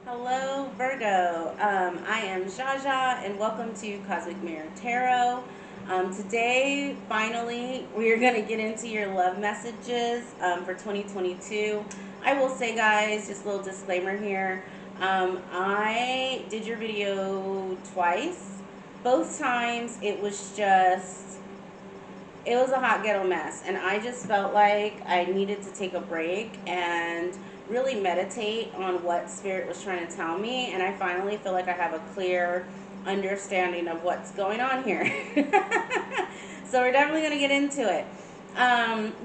Hello, Virgo. I am Jaja, and welcome to Cosmic Mirror Tarot. Today, finally, we are going to get into your love messages for 2022. I will say, guys, just a little disclaimer here. I did your video twice. Both times, it was a hot ghetto mess, and I just felt like I needed to take a break and really meditate on what spirit was trying to tell me. And I finally feel like I have a clear understanding of what's going on here. So we're definitely going to get into it.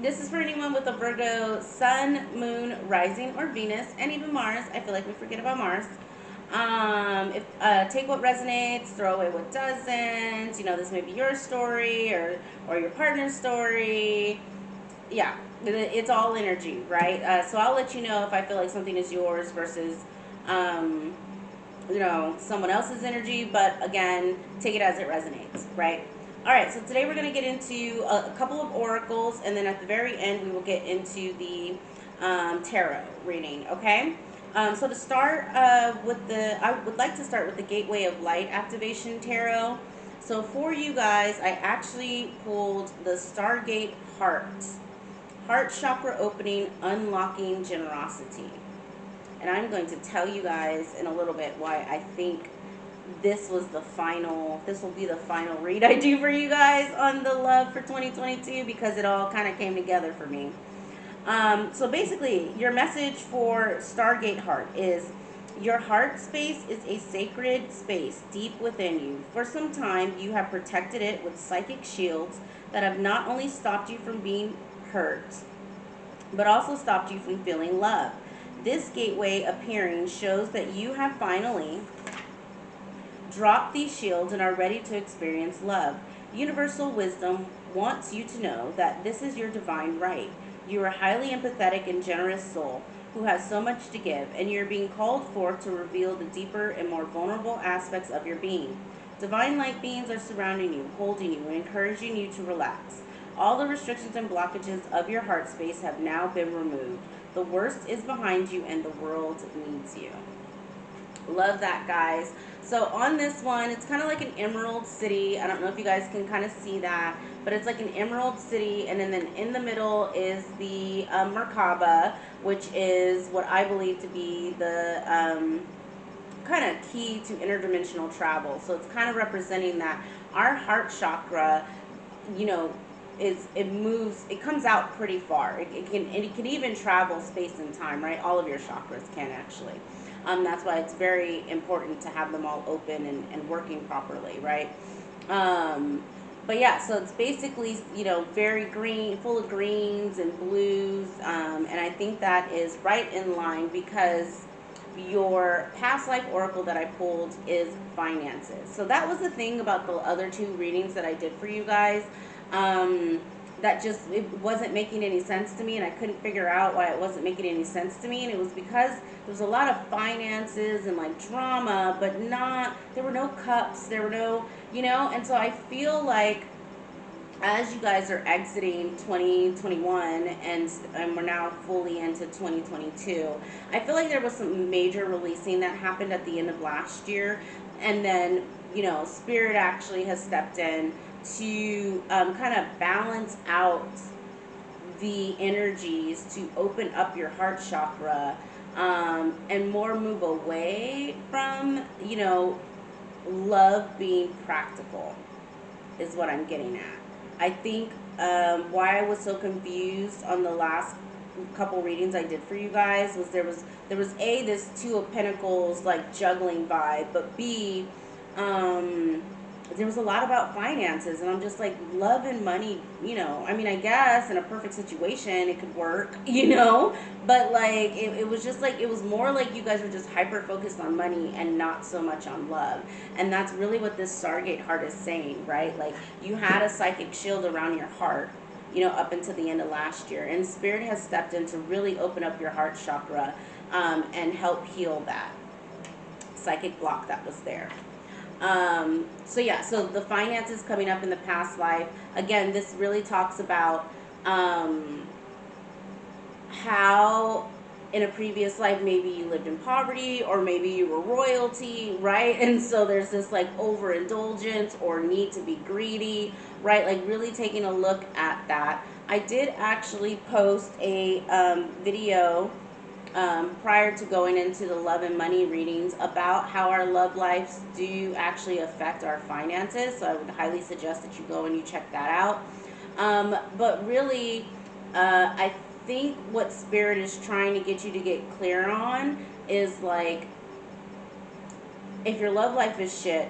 This is for anyone with a Virgo sun, moon, rising, or Venus, and even Mars. I feel like we forget about Mars. If Take what resonates, throw away what doesn't. This may be your story or your partner's story. Yeah, it's all energy, right? So I'll let you know if I feel like something is yours versus, um, someone else's energy. But again, take it as it resonates, right? All right, so today we're going to get into a couple of oracles, and then at the very end, we will get into the tarot reading, okay? So to start I would like to start with the Gateway of Light Activation Tarot. So for you guys, I actually pulled the Stargate Heart Chakra Opening, Unlocking Generosity. And I'm going to tell you guys in a little bit why I think this will be the final read I do for you guys on the love for 2022, because it all kind of came together for me. So basically, your message for Stargate Heart is: your heart space is a sacred space deep within you. For some time, you have protected it with psychic shields that have not only stopped you from being hurt, but also stopped you from feeling love. This gateway appearing shows that you have finally dropped these shields and are ready to experience love. Universal wisdom wants you to know that this is your divine right. You are a highly empathetic and generous soul who has so much to give, and you're being called forth to reveal the deeper and more vulnerable aspects of your being. Divine light beings are surrounding you, holding you, and encouraging you to relax. All the restrictions and blockages of your heart space have now been removed. The worst is behind you, and the world needs you. Love that, guys. So on this one, it's kind of like an emerald city. I don't know if you guys can kind of see that, but it's like an emerald city, and then in the middle is the Merkaba, which is what I believe to be the kind of key to interdimensional travel. So it's kind of representing that our heart chakra, you know, it comes out pretty far. It can even travel space and time, right? All of your chakras can actually. That's why it's very important to have them all open and working properly, right? But yeah, so it's basically, very green, full of greens and blues. And I think that is right in line, because your past life oracle that I pulled is finances. So that was the thing about the other two readings that I did for you guys. That just, it wasn't making any sense to me, and I couldn't figure out why it wasn't making any sense to me. And it was because there was a lot of finances and like drama, but there were no cups, there were no, and so I feel like as you guys are exiting 2021 and we're now fully into 2022, I feel like there was some major releasing that happened at the end of last year, and then Spirit actually has stepped in to kind of balance out the energies to open up your heart chakra, and more move away from love being practical, is what I'm getting at. I think why I was so confused on the last couple readings I did for you guys was there was A, this Two of Pentacles like juggling vibe, but B, there was a lot about finances, and I'm just like, love and money, I mean, I guess in a perfect situation it could work, but like it was just like, it was more like you guys were just hyper focused on money and not so much on love. And that's really what this Stargate heart is saying, right? Like, you had a psychic shield around your heart, up until the end of last year, and Spirit has stepped in to really open up your heart chakra, and help heal that psychic block that was there. So yeah, so the finances coming up in the past life, again, this really talks about how in a previous life, maybe you lived in poverty, or maybe you were royalty, right? And so there's this like overindulgence or need to be greedy, right? Like really taking a look at that. I did actually post a video prior to going into the love and money readings about how our love lives do actually affect our finances. So I would highly suggest that you go and you check that out. But really, I think what Spirit is trying to get you to get clear on is like, if your love life is shit,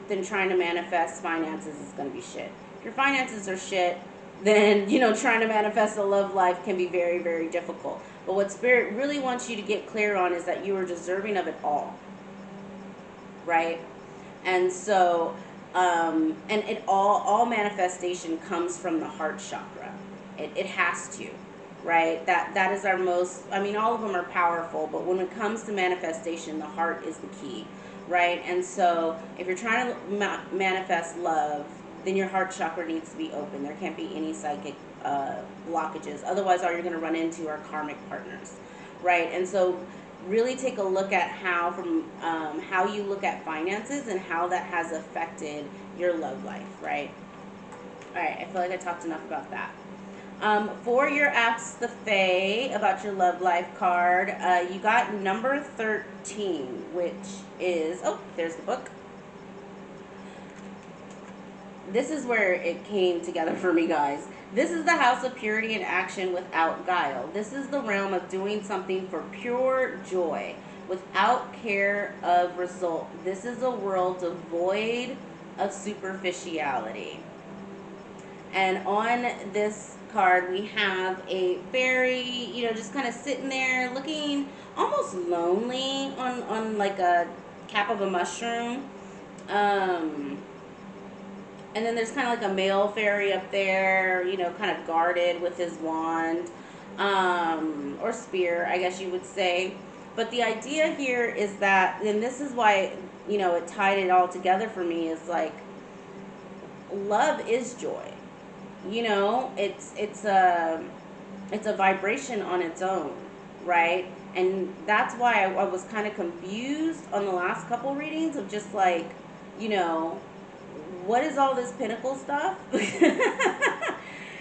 then trying to manifest finances is going to be shit. If your finances are shit, then, you know, trying to manifest a love life can be very, very difficult. But what Spirit really wants you to get clear on is that you are deserving of it all, right? And so, and it all manifestation comes from the heart chakra. It has to, right? That is our most, I mean, all of them are powerful, but when it comes to manifestation, the heart is the key, right? And so if you're trying to manifest love, then your heart chakra needs to be open. There can't be any psychic blockages. Otherwise, all you're going to run into are karmic partners, right? And so really take a look at how how you look at finances and how that has affected your love life, right? All right, I feel like I talked enough about that. For your Ask the Fae about your love life card, you got number 13, which is, oh, there's the book. This is where it came together for me, guys. This is the house of purity and action without guile. This is the realm of doing something for pure joy, without care of result. This is a world devoid of superficiality. And on this card, we have a fairy, you know, just kind of sitting there looking almost lonely on like a cap of a mushroom. And then there's kind of like a male fairy up there, you know, kind of guarded with his wand, or spear, I guess you would say. But the idea here is that, and this is why, you know, it tied it all together for me, is like, love is joy. You know, it's a vibration on its own, right? And that's why I was kind of confused on the last couple readings of just like, you know, what is all this pinnacle stuff?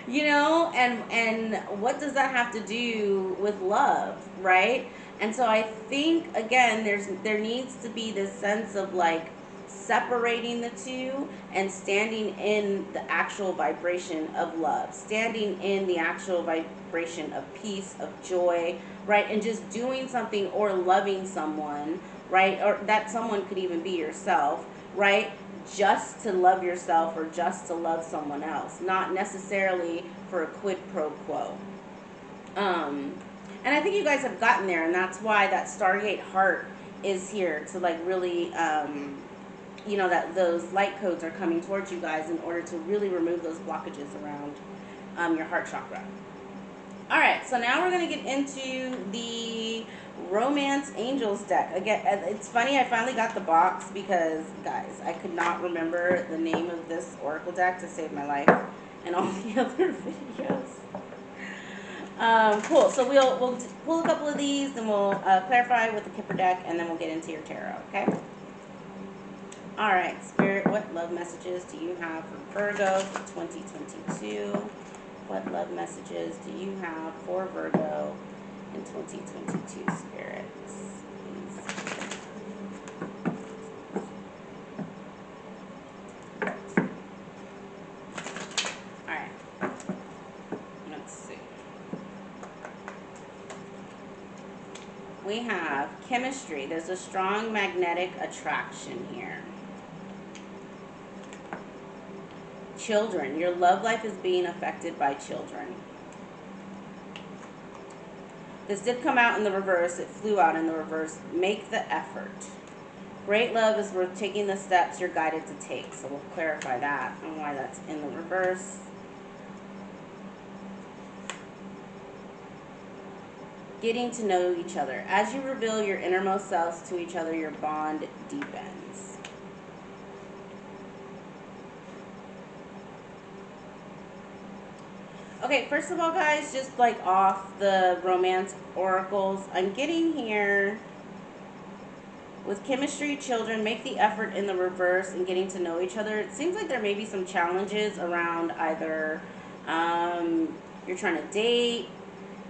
You know, and what does that have to do with love, right? And so I think, again, there needs to be this sense of like separating the two and standing in the actual vibration of love, standing in the actual vibration of peace, of joy, right? And just doing something or loving someone, right? Or that someone could even be yourself, right? Just to love yourself or just to love someone else, not necessarily for a quid pro quo. And I think you guys have gotten there, and that's why that Stargate heart is here to like really, you know, that those light codes are coming towards you guys in order to really remove those blockages around your heart chakra. All right, so now we're going to get into the Romance Angels deck. Again, it's funny, I finally got the box because, guys, I could not remember the name of this oracle deck to save my life and all the other videos. Cool, so we'll pull a couple of these, and we'll clarify with the Kipper deck, and then we'll get into your tarot, okay? All right, Spirit, what love messages do you have for Virgo for 2022? What love messages do you have for Virgo in 2022, Spirits? Please. All right. Let's see. We have chemistry. There's a strong magnetic attraction here. Children. Your love life is being affected by children. This did come out in the reverse. It flew out in the reverse. Make the effort. Great love is worth taking the steps you're guided to take. So we'll clarify that and why that's in the reverse. Getting to know each other. As you reveal your innermost selves to each other, your bond deepens. Okay, first of all, guys, just like off the romance oracles, I'm getting here with chemistry, children, make the effort in the reverse and getting to know each other. It seems like there may be some challenges around either you're trying to date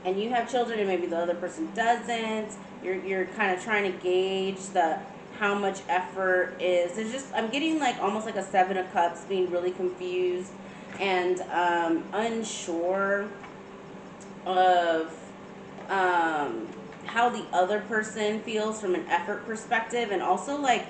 and you have children and maybe the other person doesn't. You're kind of trying to gauge the how much effort is. There's just, I'm getting like almost like a Seven of Cups, being really confused and unsure of how the other person feels from an effort perspective, and also like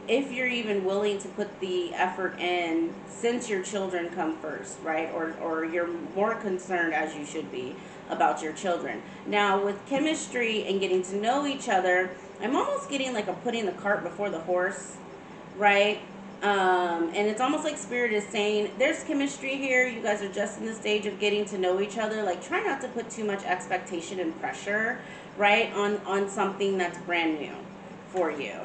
if you're even willing to put the effort in since your children come first, right? Or you're more concerned, as you should be, about your children. Now, with chemistry and getting to know each other, I'm almost getting like a putting the cart before the horse, right? And it's almost like Spirit is saying, there's chemistry here. You guys are just in the stage of getting to know each other. Like, try not to put too much expectation and pressure, right, on something that's brand new for you.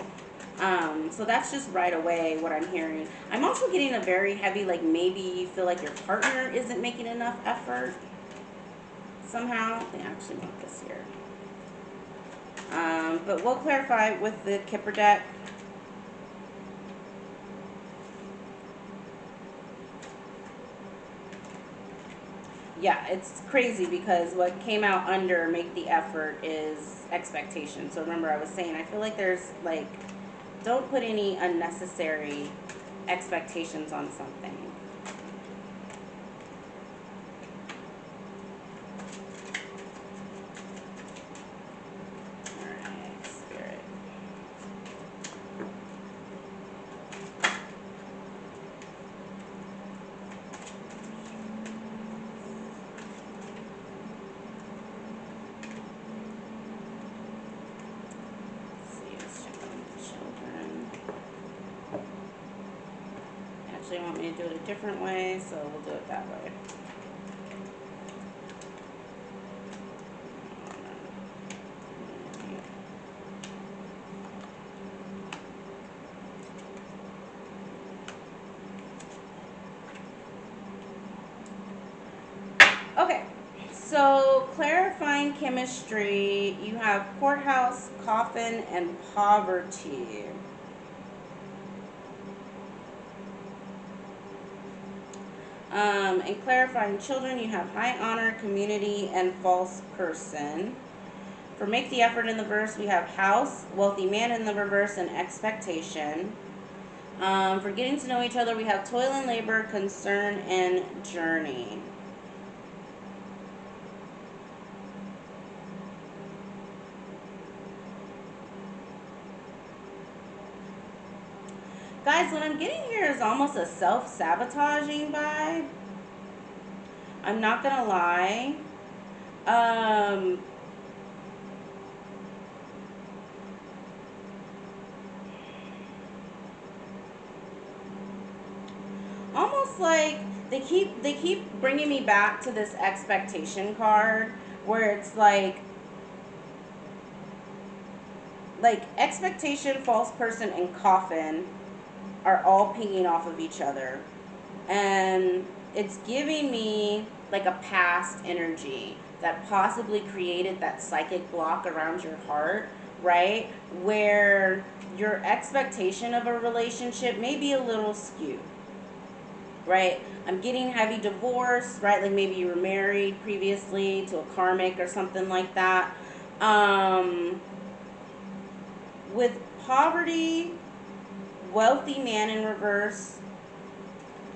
So that's just right away what I'm hearing. I'm also getting a very heavy, like maybe you feel like your partner isn't making enough effort somehow. They actually want this here. But we'll clarify with the Kipper deck. Yeah, it's crazy because what came out under make the effort is expectation. So remember I was saying, I feel like there's like, don't put any unnecessary expectations on something. Alright, Spirit. Actually want me to do it a different way, so we'll do it that way. Okay, so clarifying chemistry, you have courthouse, coffin, and poverty. And clarifying children, you have high honor, community, and false person. For make the effort in the verse, we have house, wealthy man in the reverse, and expectation. For getting to know each other, we have toil and labor, concern, and journey. Guys, what I'm getting here is almost a self-sabotaging vibe. I'm not gonna lie. Almost like they keep bringing me back to this expectation card where it's like expectation, false person, and coffin are all pinging off of each other, and it's giving me like a past energy that possibly created that psychic block around your heart, right, where your expectation of a relationship may be a little skewed, right? I'm getting heavy divorce, right? Like maybe you were married previously to a karmic or something like that. With poverty, wealthy man in reverse.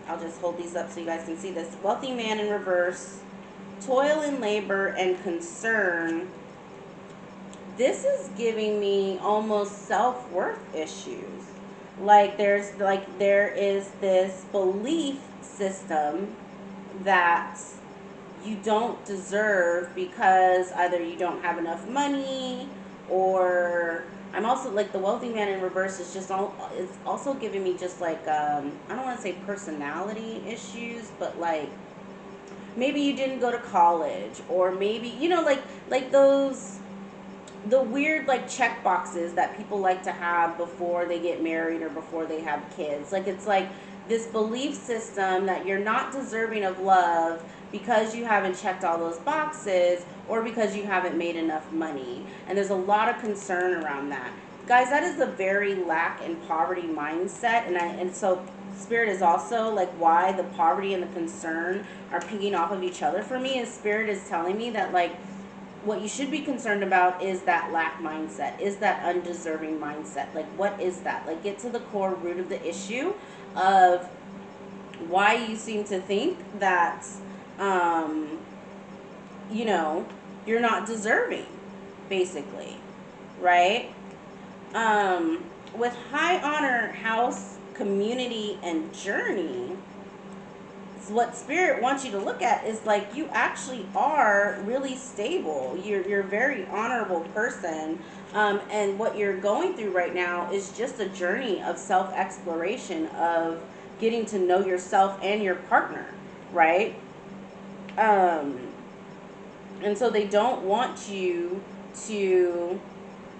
I'll just hold these up so you guys can see this. Wealthy man in reverse, toil and labor, and concern. This is giving me almost self-worth issues. Like there is this belief system that you don't deserve because either you don't have enough money, or I'm also like the wealthy man in reverse is just it's also giving me just like I don't want to say personality issues, but like maybe you didn't go to college, or maybe like those the weird like check boxes that people like to have before they get married or before they have kids. Like it's like this belief system that you're not deserving of love because you haven't checked all those boxes or because you haven't made enough money. And there's a lot of concern around that. Guys, that is a very lack and poverty mindset. And so Spirit is also like why the poverty and the concern are pinging off of each other for me, is Spirit is telling me that like what you should be concerned about is that lack mindset, is that undeserving mindset. Like, what is that? Like, get to the core root of the issue of why you seem to think that, you know, you're not deserving, basically, right? With high honor, house, community, and journey, what Spirit wants you to look at is like you actually are really stable. You're a very honorable person, and what you're going through right now is just a journey of self-exploration, of getting to know yourself and your partner, right? And so they don't want you to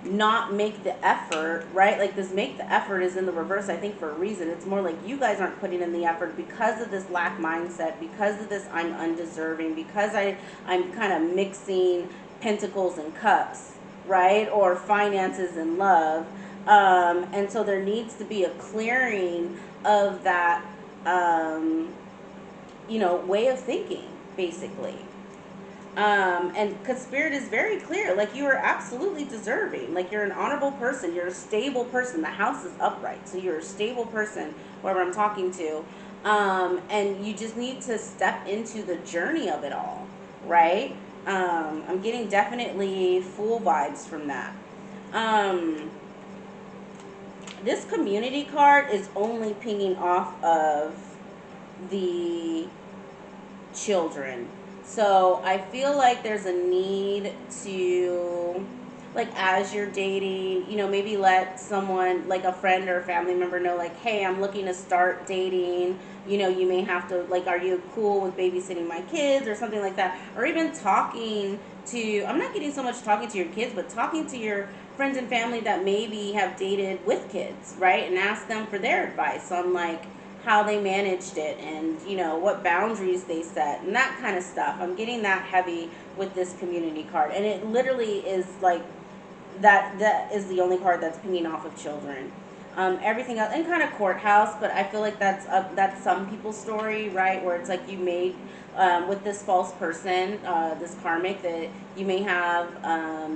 not make the effort, right? Like this make the effort is in the reverse, I think, for a reason. It's more like you guys aren't putting in the effort because of this lack mindset, because of this I'm undeserving, because I'm kind of mixing pentacles and cups, right? Or finances and love. And so there needs to be a clearing of that, way of thinking, basically. And because Spirit is very clear, like you are absolutely deserving, like you're an honorable person, you're a stable person, the house is upright, so you're a stable person, whoever I'm talking to, and you just need to step into the journey of it all, right? I'm getting definitely Fool vibes from that. This community card is only pinging off of the children. So I feel like there's a need to, like, as you're dating, maybe let someone, like a friend or a family member know, like, hey, I'm looking to start dating. You may have to, like, are you cool with babysitting my kids or something like that? Or even talking to, I'm not getting so much talking to your kids, but talking to your friends and family that maybe have dated with kids, right? And ask them for their advice on, like, how they managed it and what boundaries they set and that kind of stuff. I'm getting that heavy with this community card, and it literally is like that is the only card that's pinging off of children. Everything else, and kind of courthouse, but I feel like that's some people's story, right? Where it's like you made with this false person, this karmic, that you may have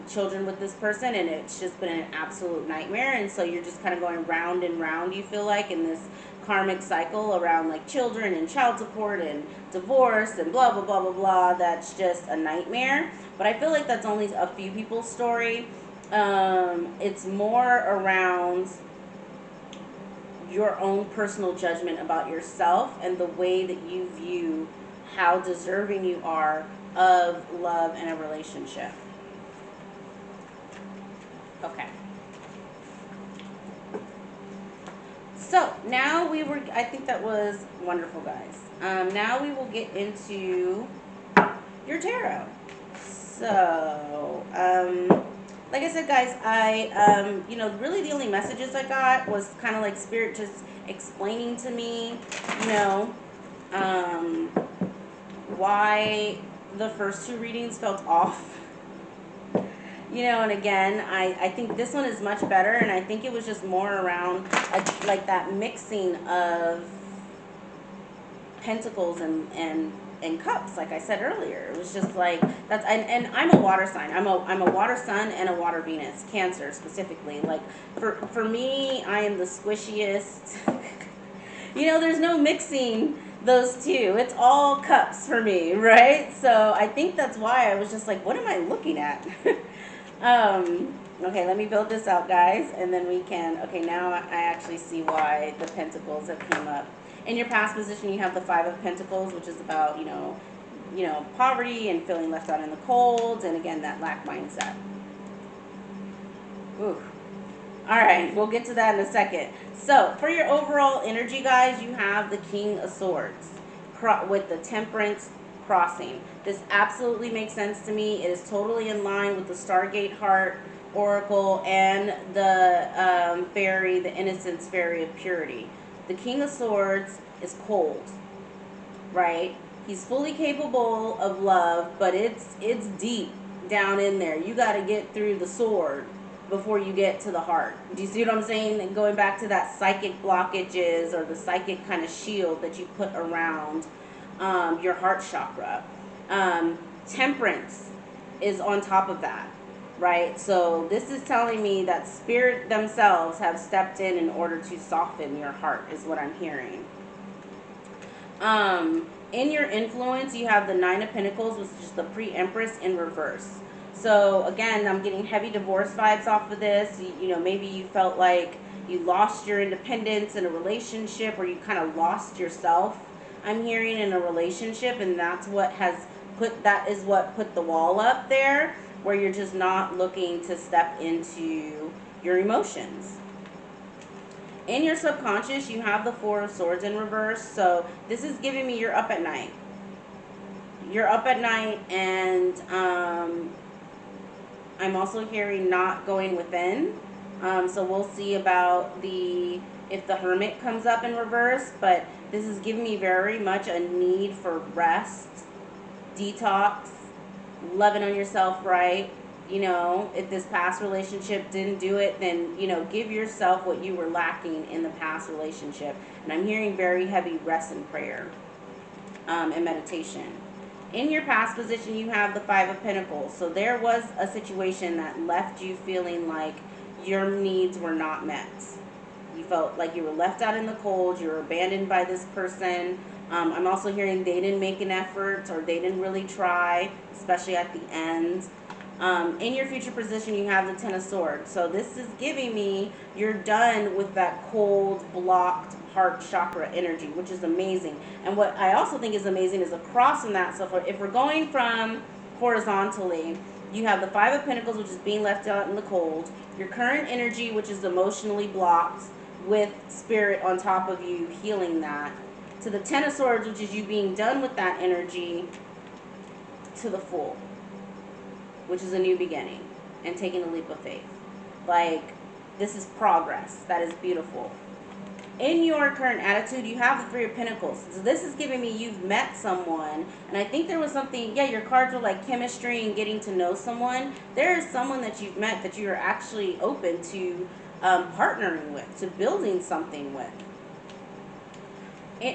children with this person, and it's just been an absolute nightmare, and so you're just kind of going round and round, you feel like, in this karmic cycle around like children and child support and divorce and blah blah blah blah blah. That's just a nightmare. But I feel like that's only a few people's story. It's more around your own personal judgment about yourself and the way that you view how deserving you are of love and a relationship. Okay. So now I think that was wonderful, guys. Now we will get into your tarot. So, like I said, guys, really the only messages I got was kind of like Spirit just explaining to me, why the first two readings felt off. And again, I think this one is much better, and I think it was just more around like that mixing of pentacles and cups, like I said earlier. It was just like that's and I'm a water sign. I'm a water sun and a water Venus, Cancer specifically. Like for me, I am the squishiest. There's no mixing those two. It's all cups for me, right? So I think that's why I was just like, what am I looking at? Okay, let me build this out, guys, and then we can, okay, now I actually see why the pentacles have came up. In your past position, you have the Five of Pentacles, which is about, poverty and feeling left out in the cold, and again, that lack mindset. Ooh. All right, we'll get to that in a second. So, for your overall energy, guys, you have the King of Swords with the Temperance crossing. This absolutely makes sense to me. It is totally in line with the Stargate Heart Oracle and the fairy, the Innocence Fairy of Purity. The King of Swords is cold, right? He's fully capable of love, but it's deep down in there. You got to get through the sword before you get to the heart. Do you see what I'm saying? And going back to that psychic blockages or the psychic kind of shield that you put around your heart chakra. Temperance is on top of that, right? So this is telling me that spirit themselves have stepped in order to soften your heart, is what I'm hearing. In your influence, you have the Nine of Pentacles, which is the Pre-Empress in reverse. So again, I'm getting heavy divorce vibes off of this. You know, maybe you felt like you lost your independence in a relationship, or you kind of lost yourself, I'm hearing, in a relationship, and that's what has put the wall up there, where you're just not looking to step into your emotions. In your subconscious, you have the Four of Swords in reverse. So this is giving me you're up at night. You're up at night, and I'm also hearing not going within. So we'll see about if the Hermit comes up in reverse, but this is giving me very much a need for rest, detox, loving on yourself, right? You know, if this past relationship didn't do it, then, you know, give yourself what you were lacking in the past relationship. And I'm hearing very heavy rest and prayer and meditation. In your past position, you have the Five of Pentacles. So there was a situation that left you feeling like your needs were not met. You felt like you were left out in the cold. You were abandoned by this person. I'm also hearing they didn't make an effort, or they didn't really try, especially at the end. In your future position, you have the Ten of Swords. So this is giving me you're done with that cold, blocked heart chakra energy, which is amazing. And what I also think is amazing is across from that. So if we're going from horizontally, you have the Five of Pentacles, which is being left out in the cold. Your current energy, which is emotionally blocked, with spirit on top of you healing that. To the Ten of Swords, which is you being done with that energy, to the Fool, which is a new beginning and taking a leap of faith. Like, this is progress. That is beautiful. In your current attitude, you have the Three of Pentacles. So this is giving me you've met someone, and I think there was something, yeah, your cards were like chemistry and getting to know someone. There is someone that you've met that you are actually open to partnering with, to building something with.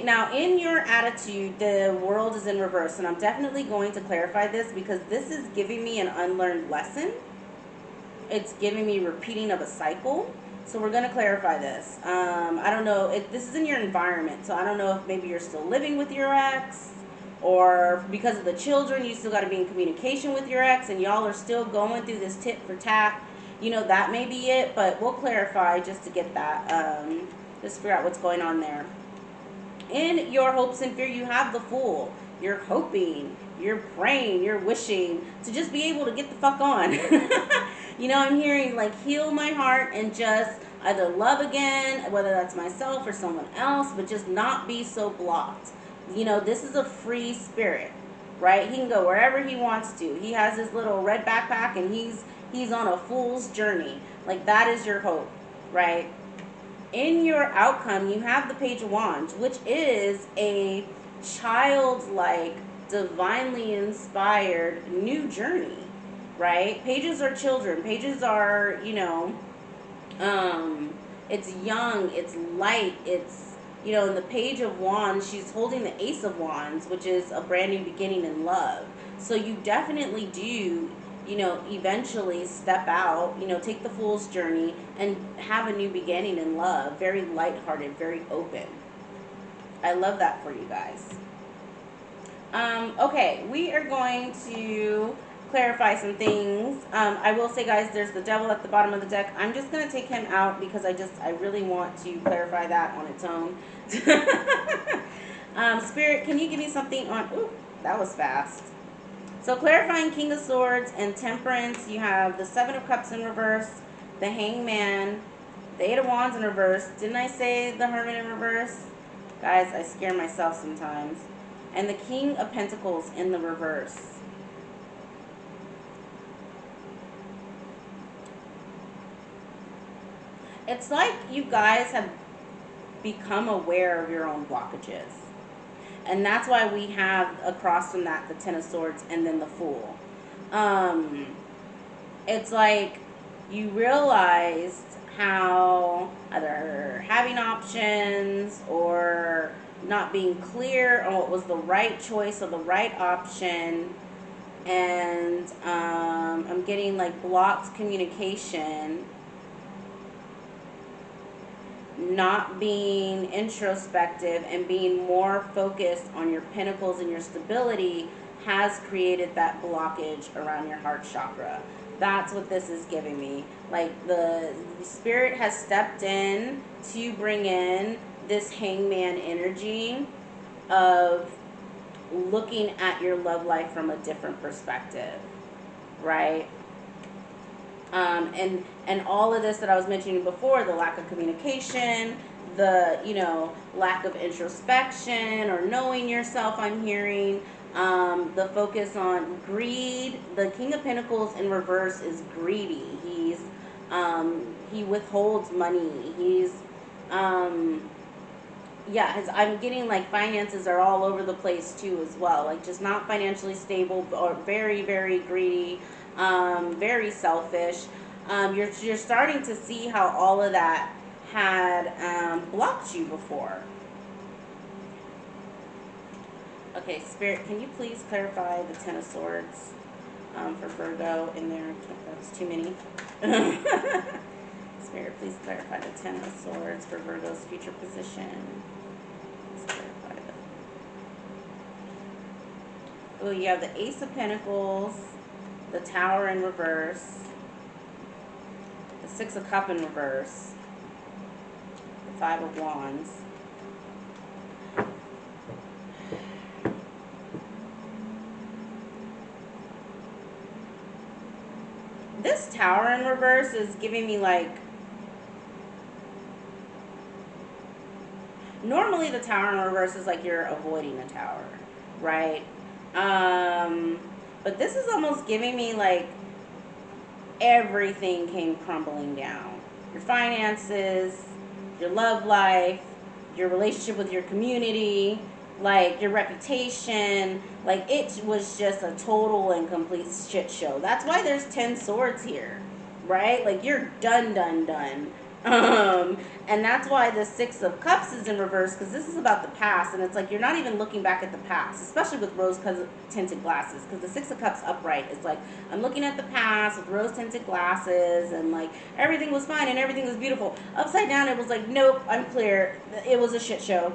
Now, in your attitude, the world is in reverse, and I'm definitely going to clarify this because this is giving me an unlearned lesson. It's giving me repeating of a cycle. So we're going to clarify this. I don't know. This is in your environment, so I don't know if maybe you're still living with your ex, or because of the children, you still got to be in communication with your ex, and y'all are still going through this tit for tat. You know, that may be it, but we'll clarify just to get that, just figure out what's going on there. In your hopes and fear, you have the Fool. You're hoping, you're praying, you're wishing to just be able to get the fuck on. You know, I'm hearing like heal my heart and just either love again, whether that's myself or someone else, but just not be so blocked. You know, this is a free spirit, right? He can go wherever he wants to. He has his little red backpack, and he's on a fool's journey. Like, that is your hope, right? In your outcome, you have the Page of Wands, which is a childlike, divinely inspired new journey, right? Pages are children. Pages are, you know, it's young, it's light, it's, you know, in the Page of Wands, she's holding the Ace of Wands, which is a brand new beginning in love. So you definitely do, you know, eventually step out, you know, take the Fool's journey and have a new beginning in love. Very lighthearted, very open. I love that for you guys. Okay, we are going to clarify some things. I will say, guys, there's the Devil at the bottom of the deck. I'm just going to take him out because I really want to clarify that on its own. Spirit, can you give me something on... Ooh, that was fast. So clarifying King of Swords and Temperance, you have the Seven of Cups in reverse, the Hangman, the Eight of Wands in reverse. Didn't I say the Hermit in reverse? Guys, I scare myself sometimes. And the King of Pentacles in the reverse. It's like you guys have become aware of your own blockages. And that's why we have across from that the Ten of Swords and then the Fool. It's like you realized how either having options or not being clear on what was the right choice or the right option. And I'm getting like blocked communication, not being introspective and being more focused on your pinnacles and your stability has created that blockage around your heart chakra. That's what this is giving me. Like the spirit has stepped in to bring in this hangman energy of looking at your love life from a different perspective, right? And all of this that I was mentioning before, the lack of communication, the, you know, lack of introspection or knowing yourself, I'm hearing, the focus on greed. The King of Pentacles in reverse is greedy. He withholds money. I'm getting like finances are all over the place too as well. Like just not financially stable or very, very greedy, very selfish. You're starting to see how all of that had blocked you before. Okay, Spirit, can you please clarify the Ten of Swords for Virgo in there? That's too many. Spirit, please clarify the Ten of Swords for Virgo's future position. Oh, you have the Ace of Pentacles, the Tower in reverse, the Six of Cups in reverse, the Five of Wands. This Tower in reverse is giving me like, normally the Tower in reverse is like you're avoiding a tower, right? But this is almost giving me like everything came crumbling down. Your finances, your love life, your relationship with your community, like your reputation, like it was just a total and complete shit show. That's why there's 10 swords here, right? Like you're done. And that's why the Six of Cups is in reverse, because this is about the past, and it's like you're not even looking back at the past, especially with rose-tinted glasses, because the Six of Cups upright is like, I'm looking at the past with rose-tinted glasses, and like everything was fine and everything was beautiful. Upside down, it was like, nope, I'm clear. It was a shit show.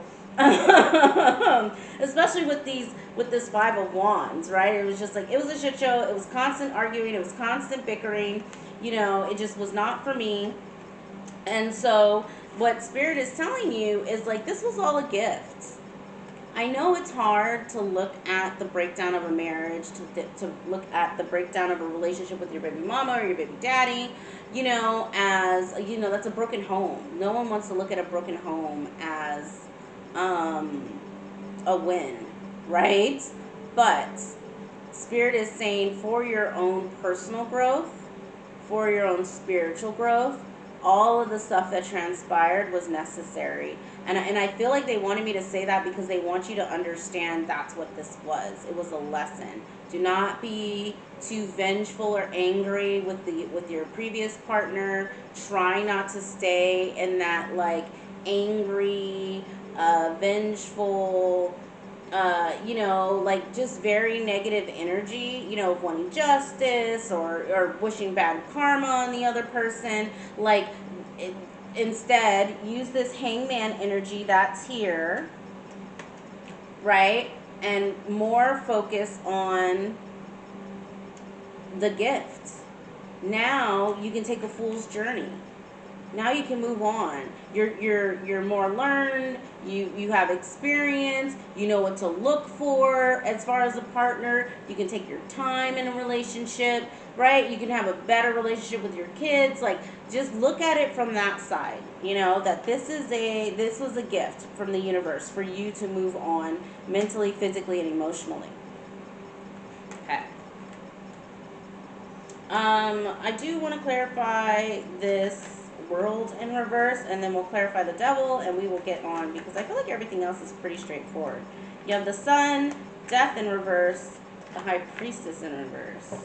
Especially with this Five of Wands, right? It was just like, it was a shit show. It was constant arguing. It was constant bickering. You know, it just was not for me. And so what Spirit is telling you is like, this was all a gift. I know it's hard to look at the breakdown of a marriage, to look at the breakdown of a relationship with your baby mama or your baby daddy, you know, as, you know, that's a broken home. No one wants to look at a broken home as a win, right? But Spirit is saying for your own personal growth, for your own spiritual growth, all of the stuff that transpired was necessary. And I feel like they wanted me to say that because they want you to understand that's what this was. It was a lesson. Do not be too vengeful or angry with your previous partner. Try not to stay in that like angry, vengeful, you know, like just very negative energy, you know, of wanting justice or wishing bad karma on the other person. Like, instead, use this hangman energy that's here, right? And more focus on the gift. Now you can take a fool's journey. Now you can move on. You're more learned. You have experience. You know what to look for as far as a partner. You can take your time in a relationship, right? You can have a better relationship with your kids. Like, just look at it from that side. You know that this was a gift from the universe for you to move on mentally, physically, and emotionally. Okay. I do want to clarify this World in reverse, and then we'll clarify the Devil, and we will get on, because I feel like everything else is pretty straightforward. You have the Sun, Death in reverse, the High Priestess in reverse.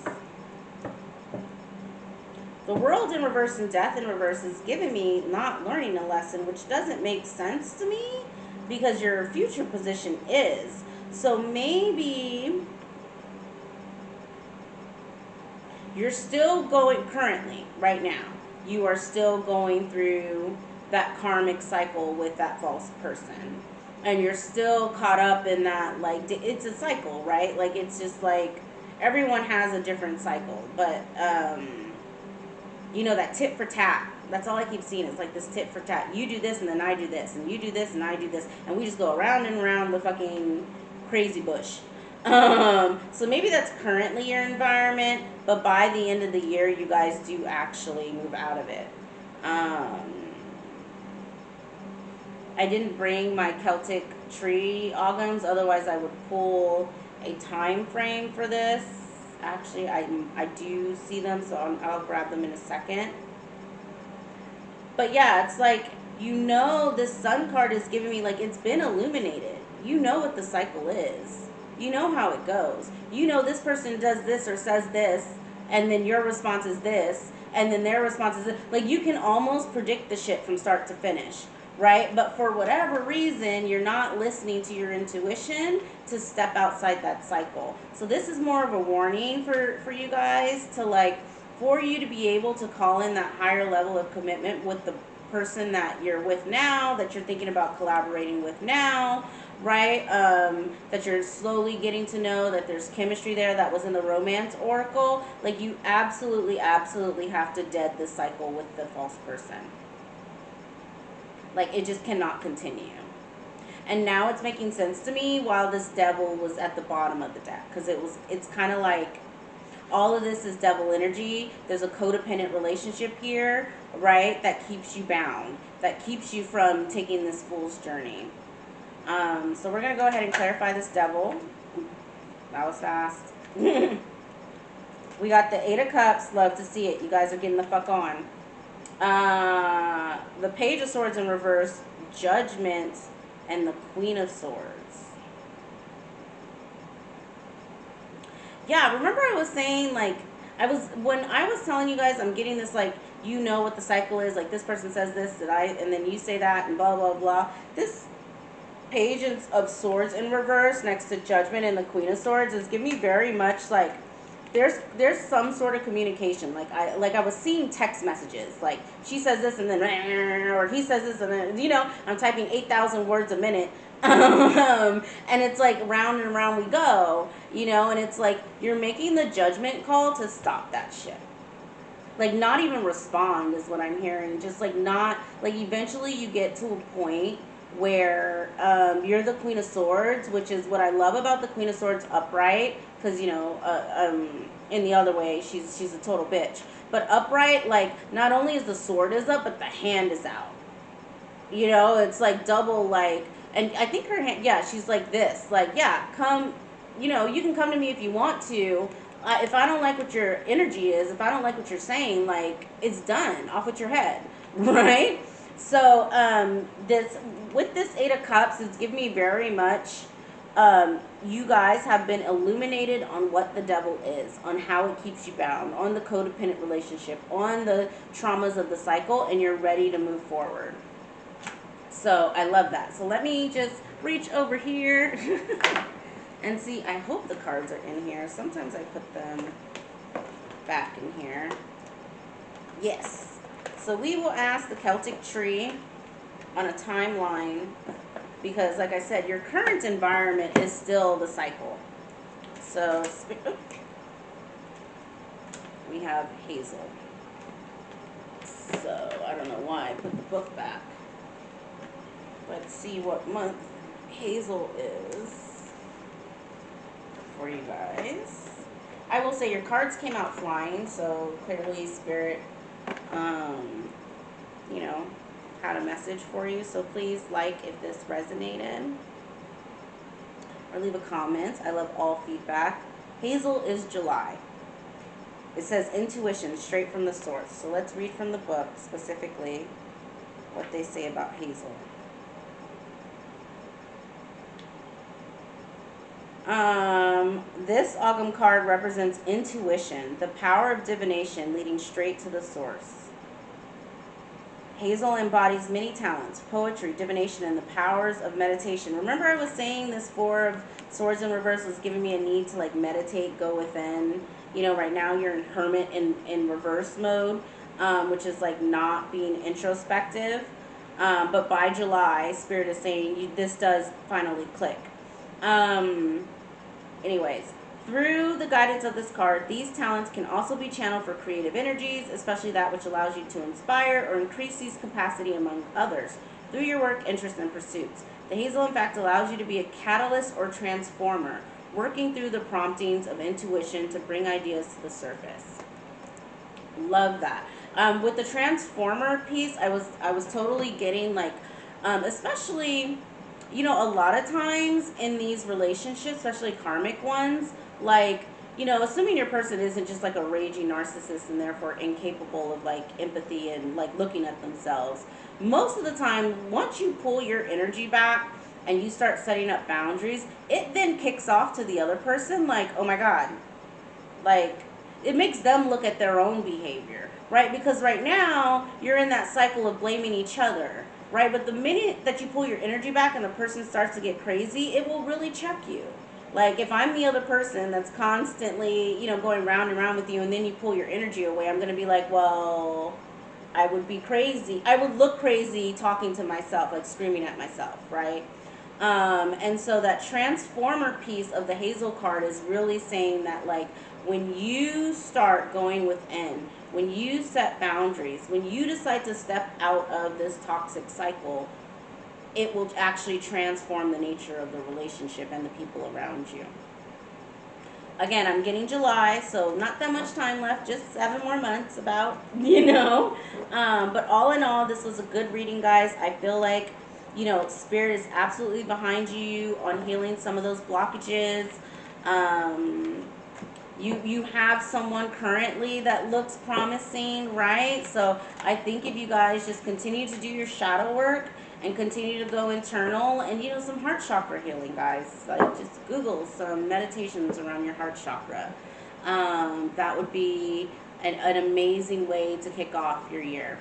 The World in reverse and Death in reverse is giving me not learning a lesson, which doesn't make sense to me, because your future position is. So maybe you're still going, currently, right now, you are still going through that karmic cycle with that false person. And you're still caught up in that, like, it's a cycle, right? Like, it's just like, everyone has a different cycle. But, you know, that tit for tat. That's all I keep seeing. It's like this tit for tat. You do this, and then I do this. And you do this, and I do this. And we just go around and around the fucking crazy bush. So maybe that's currently your environment, but by the end of the year, you guys do actually move out of it. I didn't bring my Celtic tree ogams, otherwise I would pull a time frame for this. Actually, I do see them, so I'll grab them in a second. But yeah, it's like, you know, this Sun card is giving me, like, it's been illuminated. You know what the cycle is. You know how it goes. You know this person does this or says this, and then your response is this, and then their response is this. Like, you can almost predict the shit from start to finish, right? But for whatever reason, you're not listening to your intuition to step outside that cycle. So this is more of a warning for you guys to, like, for you to be able to call in that higher level of commitment with the person that you're with now, that you're thinking about collaborating with now, right? That you're slowly getting to know, that there's chemistry there that was in the romance oracle. Like, you absolutely, absolutely have to dead this cycle with the false person. Like, it just cannot continue. And now it's making sense to me while this Devil was at the bottom of the deck, because it's kind of like, all of this is Devil energy. There's a codependent relationship here, right, that keeps you bound, that keeps you from taking this fool's journey. So we're going to go ahead and clarify this Devil. That was fast. We got the Eight of Cups. Love to see it. You guys are getting the fuck on. The Page of Swords in reverse, Judgment, and the Queen of Swords. Yeah, remember I was saying, like, when I was telling you guys, I'm getting this, like, you know what the cycle is, like, this person says this, and then you say that, and blah, blah, blah. This Page of Swords in reverse next to Judgment and the Queen of Swords is giving me very much, like, there's some sort of communication. Like I was seeing text messages, like, she says this and then, or he says this and then, you know, I'm typing 8,000 words a minute. And it's like round and round we go, you know, and it's like you're making the judgment call to stop that shit. Like, not even respond is what I'm hearing. Just like, not, like, eventually you get to a point where you're the Queen of Swords, which is what I love about the Queen of Swords upright, because, you know, in the other way, she's a total bitch. But upright, like, not only is the sword is up, but the hand is out. You know, it's like double, like, and I think her hand, yeah, she's like this, like, yeah, come, you know, you can come to me if you want to. If I don't like what your energy is, if I don't like what you're saying, like, it's done, off with your head, right? So, with this Eight of Cups, it's giving me very much, you guys have been illuminated on what the Devil is, on how it keeps you bound, on the codependent relationship, on the traumas of the cycle, and you're ready to move forward. So I love that. So let me just reach over here and see. I hope the cards are in here. Sometimes I put them back in here. Yes. So we will ask the Celtic tree on a timeline, because, like I said, your current environment is still the cycle. So we have Hazel. So I don't know why I put the book back. Let's see what month Hazel is for you guys. I will say your cards came out flying, so clearly Spirit, you know, had a message for you. So please like if this resonated, or leave a comment. I love all feedback. Hazel is July. It says intuition, straight from the source. So let's read from the book specifically what they say about Hazel. This Ogum card represents intuition, the power of divination leading straight to the source. Hazel embodies many talents: poetry, divination, and the powers of meditation. Remember I was saying this Four of Swords in reverse was giving me a need to like meditate, go within. You know, right now you're in hermit in reverse mode, which is like not being introspective. But by July, Spirit is saying this does finally click. Anyways, through the guidance of this card, these talents can also be channeled for creative energies, especially that which allows you to inspire or increase these capacity among others through your work, interests, and pursuits. The Hazel, in fact, allows you to be a catalyst or transformer, working through the promptings of intuition to bring ideas to the surface. Love that. With the transformer piece, I was totally getting like, especially, you know, a lot of times in these relationships, especially karmic ones, like, you know, assuming your person isn't just like a raging narcissist and therefore incapable of like empathy and like looking at themselves. Most of the time, once you pull your energy back and you start setting up boundaries, it then kicks off to the other person like, oh my God, like it makes them look at their own behavior, right? Because right now you're in that cycle of blaming each other, right? But the minute that you pull your energy back and the person starts to get crazy, it will really check you. Like if I'm the other person that's constantly, you know, going round and round with you, and then you pull your energy away, I'm going to be like, well, I would be crazy. I would look crazy talking to myself, like screaming at myself, right? And so that transformer piece of the Hazel card is really saying that, like, when you start going within, when you set boundaries, when you decide to step out of this toxic cycle, it will actually transform the nature of the relationship and the people around you. Again, I'm getting July, so not that much time left, just 7 more months about, you know. But all in all, this was a good reading, guys. I feel like, you know, Spirit is absolutely behind you on healing some of those blockages. You have someone currently that looks promising, right? So I think if you guys just continue to do your shadow work and continue to go internal, and you know, some heart chakra healing, guys, like just Google some meditations around your heart chakra. That would be an amazing way to kick off your year.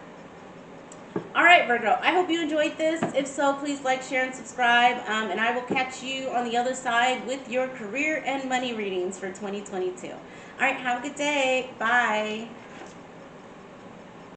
All right, Virgo, I hope you enjoyed this. If so, please like, share, and subscribe. And I will catch you on the other side with your career and money readings for 2022. All right, have a good day. Bye.